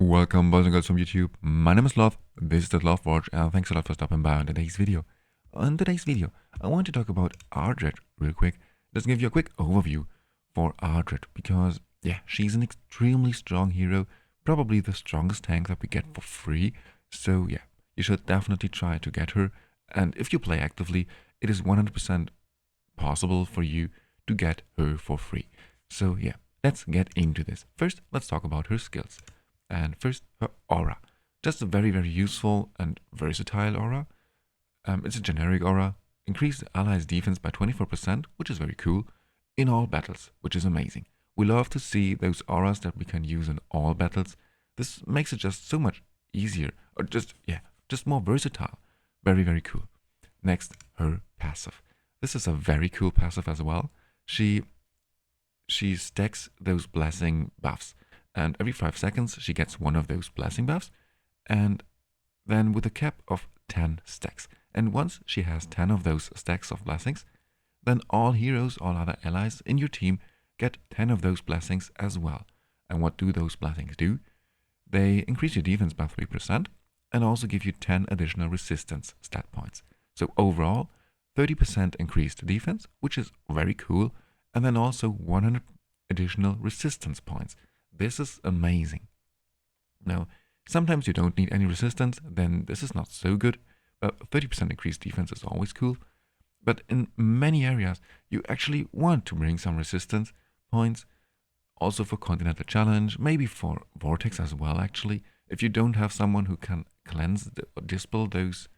Welcome boys and girls from YouTube. My name is Sloth, this is the Sloth Watch, and thanks a lot for stopping by on today's video. On today's video, I want to talk about Ardreth real quick. Just give you a quick overview for Ardreth, because yeah, she's an extremely strong hero, probably the strongest tank that we get for free. So yeah, you should definitely try to get her, and if you play actively, it is 100% possible for you to get her for free. So yeah, let's get into this. First, let's talk about her skills. And first, her aura. Just a very, very useful and versatile aura. It's a generic aura. Increase the allies' defense by 24%, which is very cool, in all battles, which is amazing. We love to see those auras that we can use in all battles. This makes it just so much easier, or just more versatile. Very, very cool. Next, her passive. This is a very cool passive as well. She stacks those blessing buffs, and every 5 seconds she gets one of those blessing buffs, and then with a cap of 10 stacks. And once she has 10 of those stacks of blessings, then all heroes, all other allies in your team get 10 of those blessings as well. And what do those blessings do? They increase your defense by 3% and also give you 10 additional resistance stat points. So overall, 30% increased defense, which is very cool, and then also 100 additional resistance points. This is amazing. Now, sometimes you don't need any resistance, then this is not so good, but 30% increased defense is always cool. But in many areas, you actually want to bring some resistance points, also for Continental Challenge, maybe for Vortex as well, actually. If you don't have someone who can cleanse or dispel those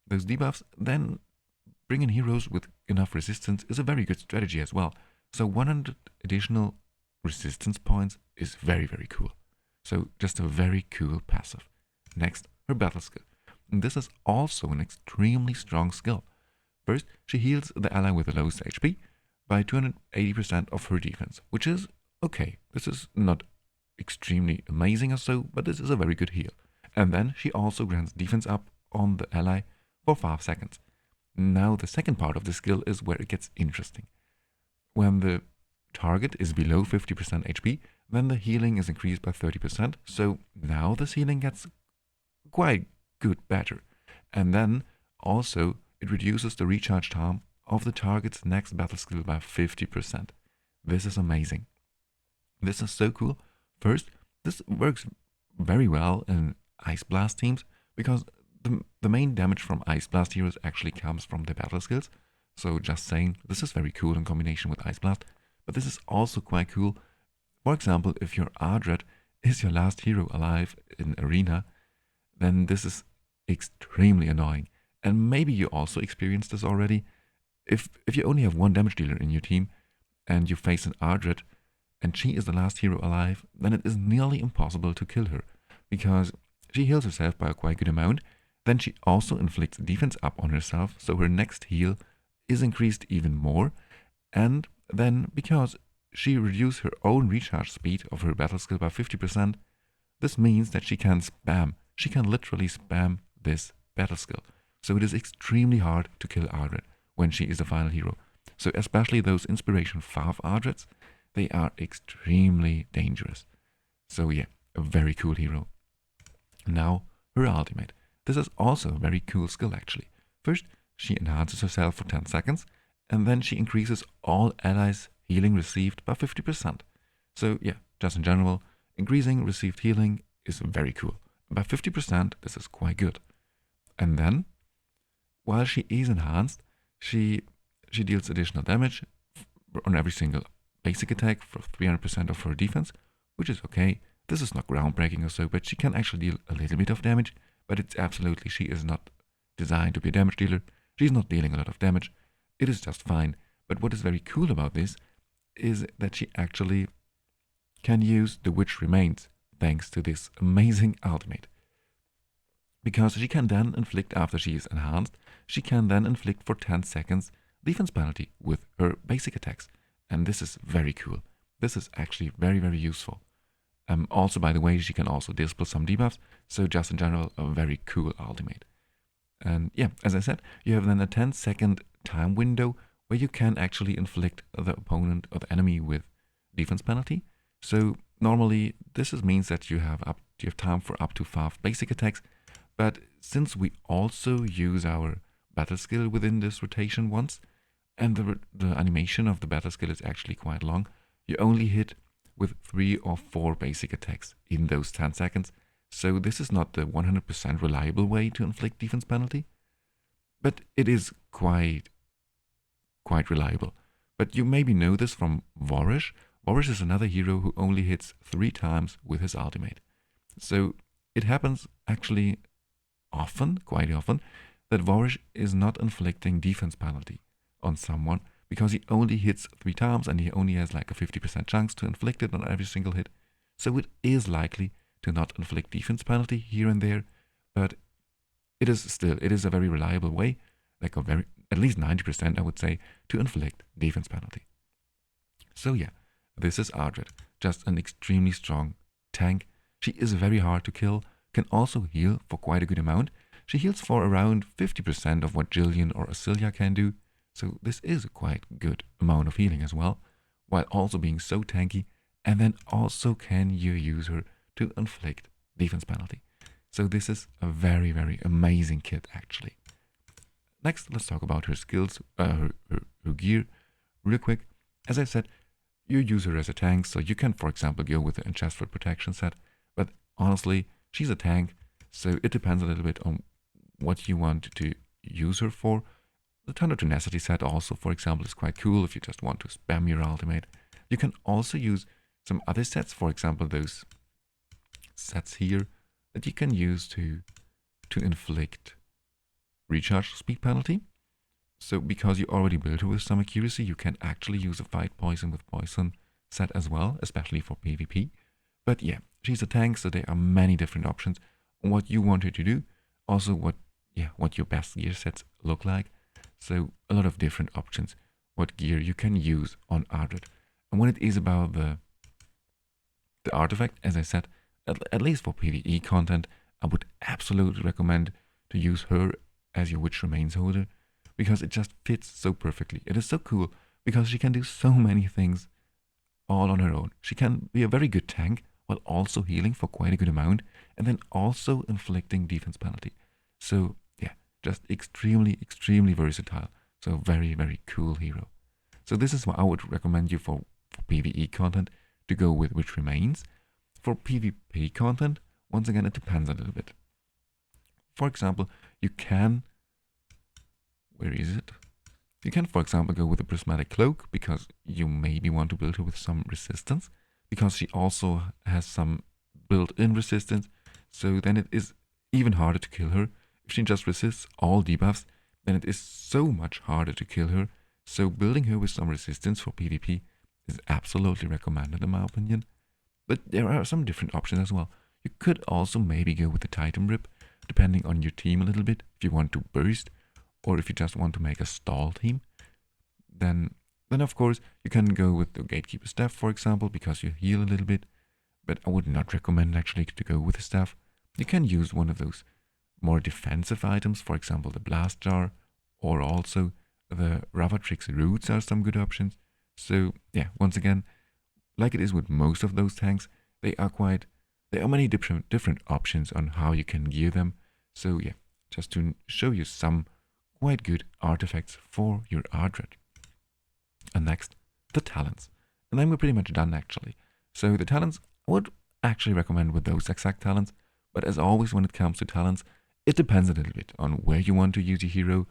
debuffs, then bringing heroes with enough resistance is a very good strategy as well. So 100 additional resistance points is very, very cool. So just a very cool passive. Next, her battle skill. And this is also an extremely strong skill. First, she heals the ally with the lowest HP by 280% of her defense, which is okay. This is not extremely amazing or so, but this is a very good heal. And then she also grants defense up on the ally for 5 seconds. Now the second part of the skill is where it gets interesting. When the target is below 50% HP, then the healing is increased by 30%. So now this healing gets quite good, better. And then also it reduces the recharge time of the target's next battle skill by 50%. This is amazing. This is so cool. First, this works very well in Ice Blast teams because the main damage from Ice Blast heroes actually comes from the battle skills. So just saying, this is very cool in combination with Ice Blast. But this is also quite cool. For example, if your Ardreth is your last hero alive in Arena, then this is extremely annoying. And maybe you also experienced this already. If you only have one damage dealer in your team and you face an Ardreth and she is the last hero alive, then it is nearly impossible to kill her because she heals herself by a quite good amount. Then she also inflicts defense up on herself, so her next heal is increased even more. And then, because she reduced her own recharge speed of her battle skill by 50%, this means that she can literally spam this battle skill. So it is extremely hard to kill Ardreth when she is the final hero. So especially those Inspiration 5 Ardreths, they are extremely dangerous. So yeah, a very cool hero. Now, her ultimate. This is also a very cool skill actually. First, she enhances herself for 10 seconds, and then she increases all allies' healing received by 50%. So yeah, just in general, increasing received healing is very cool. By 50%, this is quite good. And then, while she is enhanced, she deals additional damage on every single basic attack for 300% of her defense, which is okay. This is not groundbreaking or so, but she can actually deal a little bit of damage, but it's absolutely, she is not designed to be a damage dealer. She's not dealing a lot of damage. It is just fine. But what is very cool about this is that she actually can use the Witch Remains thanks to this amazing ultimate. Because she can then inflict, after she is enhanced, she can then inflict for 10 seconds defense penalty with her basic attacks. And this is very cool. This is actually very, very useful. Also, by the way, she can also dispel some debuffs. So just in general, a very cool ultimate. And yeah, as I said, you have then a 10-second time window where you can actually inflict the opponent or the enemy with defense penalty. So Normally, means that you have time for up to 5 basic attacks, but since we also use our battle skill within this rotation once, and the animation of the battle skill is actually quite long, you only hit with 3 or 4 basic attacks in those 10 seconds, so this is not the 100% reliable way to inflict defense penalty, but it is quite reliable. But you maybe know this from Varish. Varish is another hero who only hits 3 times with his ultimate. So it happens actually quite often, that Varish is not inflicting defense penalty on someone because he only hits 3 times and he only has like a 50% chance to inflict it on every single hit. So it is likely to not inflict defense penalty here and there, but it is a very reliable way, like at least 90% I would say, to inflict defense penalty. So yeah, this is Ardreth, just an extremely strong tank. She is very hard to kill, can also heal for quite a good amount. She heals for around 50% of what Gillian or Acillia can do, so this is a quite good amount of healing as well, while also being so tanky, and then also can you use her to inflict defense penalty. So this is a very, very amazing kit actually. Next, let's talk about her skills, her gear, real quick. As I said, you use her as a tank, so you can, for example, go with the Enchestford protection set, but honestly, she's a tank, so it depends a little bit on what you want to use her for. The Thunder Tenacity set also, for example, is quite cool if you just want to spam your ultimate. You can also use some other sets, for example, those sets here that you can use to inflict recharge speed penalty. So because you already built her with some accuracy, you can actually use a fight poison with poison set as well, especially for PvP. But yeah, she's a tank, so there are many different options on what you want her to do. Also what your best gear sets look like. So a lot of different options what gear you can use on Ardreth. And when it is about the artifact, as I said, at least for PvE content, I would absolutely recommend to use her as your Witch Remains holder, because it just fits so perfectly. It is so cool because she can do so many things all on her own. She can be a very good tank while also healing for quite a good amount and then also inflicting defense penalty. So yeah, just extremely, extremely versatile. So very, very cool hero. So this is what I would recommend you for PvE content, to go with Witch Remains. For PvP content, once again, it depends a little bit. For example, you can, You can, for example, go with a Prismatic Cloak because you maybe want to build her with some resistance, because she also has some built-in resistance, so then it is even harder to kill her. If she just resists all debuffs, then it is so much harder to kill her, so building her with some resistance for PvP is absolutely recommended in my opinion. But there are some different options as well. You could also maybe go with the Titan Rip, depending on your team a little bit, if you want to burst, or if you just want to make a stall team. Then of course you can go with the Gatekeeper Staff, for example, because you heal a little bit, but I would not recommend actually to go with the staff. You can use one of those more defensive items, for example the Blast Jar, or also the Ravatrix Roots are some good options. So yeah, once again, like it is with most of those tanks, there are many different options on how you can gear them. So yeah, just to show you some quite good artifacts for your Ardreth. And next, the talents. And then we're pretty much done actually. So the talents, I would actually recommend with those exact talents, but as always when it comes to talents, it depends a little bit on where you want to use your hero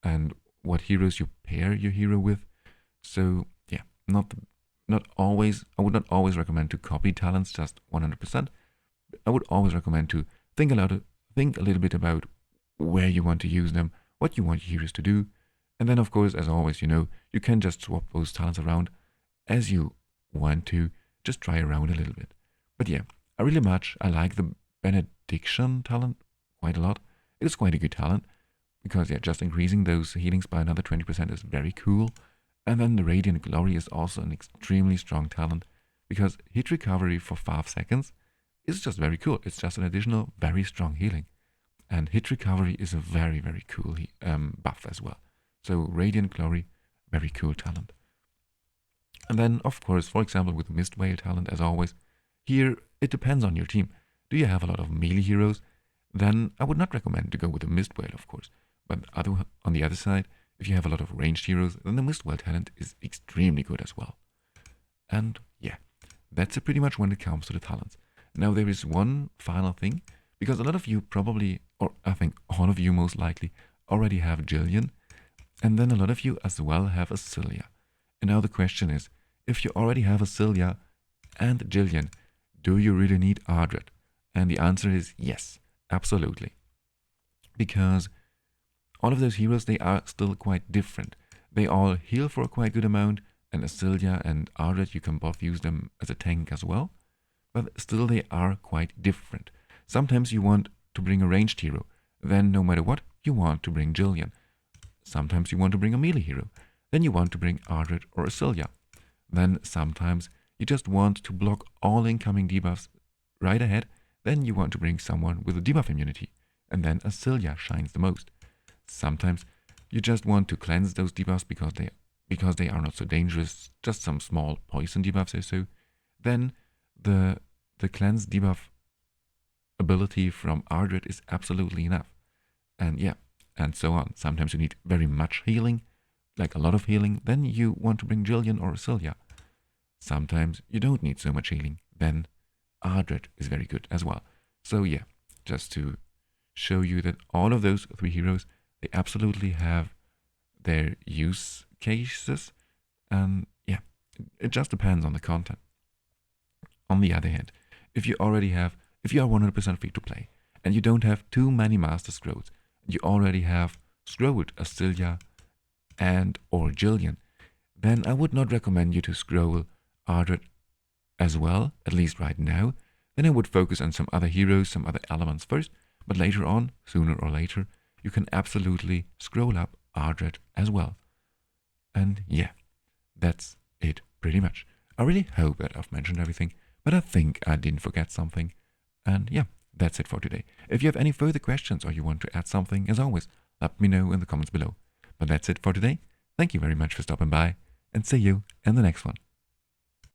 and what heroes you pair your hero with. So yeah, not always, I would not always recommend to copy talents just 100%. I would always recommend to think a little bit about where you want to use them, what you want your heroes to do, and then of course, as always, you can just swap those talents around as you want to, just try around a little bit. But yeah, I like the Benediction talent quite a lot. It is quite a good talent, because yeah, just increasing those healings by another 20% is very cool. And then the Radiant Glory is also an extremely strong talent, because hit recovery for 5 seconds is just very cool. It's just an additional very strong healing. And hit recovery is a very, very cool buff as well. So Radiant Glory, very cool talent. And then, of course, for example, with Mist Veil talent, as always, Here, it depends on your team. Do you have a lot of melee heroes? Then I would not recommend to go with the Mistwhale, of course. But on the other side, if you have a lot of ranged heroes, then the Mistwhale talent is extremely good as well. And yeah, that's it pretty much when it comes to the talents. Now there is one final thing, because a lot of you probably, or I think all of you most likely, already have Gillian, and then a lot of you as well have Acillia. And now the question is, if you already have Acillia and Gillian, do you really need Ardreth? And the answer is yes, absolutely. Because all of those heroes, they are still quite different. They all heal for a quite good amount, and Acillia and Ardreth, you can both use them as a tank as well, but still they are quite different. Sometimes you want to bring a ranged hero, then no matter what, you want to bring Gillian. Sometimes you want to bring a melee hero, then you want to bring Ardreth or Acillia. Then sometimes you just want to block all incoming debuffs right ahead, then you want to bring someone with a debuff immunity, and then Acillia shines the most. Sometimes you just want to cleanse those debuffs because they are not so dangerous, just some small poison debuffs or so. Then the cleanse debuff ability from Ardreth is absolutely enough. And yeah, and so on. Sometimes you need very much healing, like a lot of healing, then you want to bring Gillian or Acillia. Sometimes you don't need so much healing, then Ardreth is very good as well. So yeah, just to show you that all of those three heroes, they absolutely have their use cases, and yeah, it just depends on the content. On the other hand, if you are 100% free to play, and you don't have too many Master Scrolls, and you already have scrolled Acillia and or Gillian, then I would not recommend you to scroll Ardreth as well, at least right now. Then I would focus on some other heroes, some other elements first, but later on, sooner or later, you can absolutely scroll up Ardreth as well. And yeah, that's it pretty much. I really hope that I've mentioned everything, but I think I didn't forget something. And yeah, that's it for today. If you have any further questions or you want to add something, as always, let me know in the comments below. But that's it for today. Thank you very much for stopping by, and see you in the next one.